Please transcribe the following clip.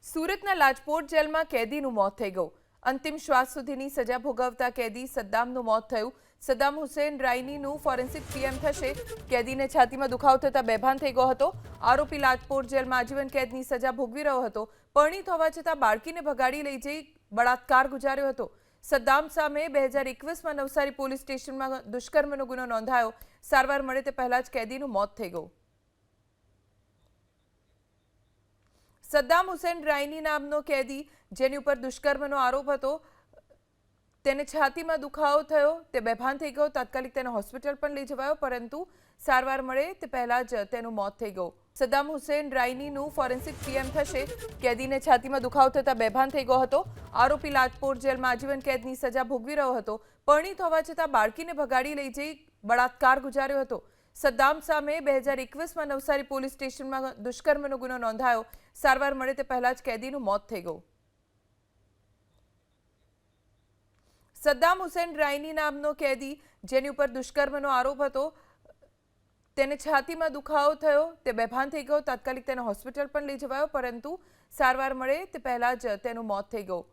સુરતના લાજપોર જેલમાં કેદીનું મોત થઈ ગયું। અંતિમ શ્વાસ સુધીની સજા ભોગવતા કેદી સદ્દામનું મોત થયું। સદ્દામ હુસેન રાયનીનું ફોરેન્સિક પીએમ થશે। કેદીને છાતીમાં દુખાવો થતા બેભાન થઈ ગયો હતો। આરોપી લાજપોર જેલમાં આજીવન કેદની સજા ભોગવી રહ્યો હતો। પરિણીત હોવા છતાં બાળકીને ભગાડી લઈ જઈ બળાત્કાર ગુજાર્યો હતો। સદ્દામ સામે 2021માં નવસારી પોલીસ સ્ટેશનમાં દુષ્કર્મનો ગુનો નોંધાયો। સારવાર મળે તે પહેલા જ કેદીનું મોત થઈ ગયું। સદ્દામ હુસેન રાયની નામનો કેદી જેની ઉપર દુષ્કર્મનો આરોપ હતો તેને છાતીમાં દુખાવો થયો તે બેભાન થઈ ગયો। તાત્કાલિક તેને હોસ્પિટલ પણ લઈ જવાયો પરંતુ સારવાર મળે તે પહેલા જ તેનું મોત થઈ ગયું। સદ્દામ હુસેન રાયનીનું ફોરેન્સિક પીએમ થશે। કેદીને છાતીમાં દુખાવો થતા બેભાન થઈ ગયો હતો। આરોપી લાજપોર જેલમાં આજીવન કેદની સજા ભોગવી રહ્યો હતો। પરિણીત હોવા છતાં બાળકીને ભગાડી લઈ જઈ બળાત્કાર ગુજાર્યો હતો। સદ્દામ સામે 2021માં નવસારી પોલીસ સ્ટેશનમાં દુષ્કર્મનો ગુનો નોંધાયો। સારવાર મળે તે પહેલા જ કેદીનું મોત થઈ ગયું। સદ્દામ હુસેન રાયની નામનો કેદી જેની ઉપર દુષ્કર્મનો આરોપ હતો તેને છાતીમાં દુખાવો થયો તે બેભાન થઈ ગયો। તાત્કાલિક તેને હોસ્પિટલ પણ લઈ જવાયો પરંતુ સારવાર મળે તે પહેલા જ તેનું મોત થઈ ગયું।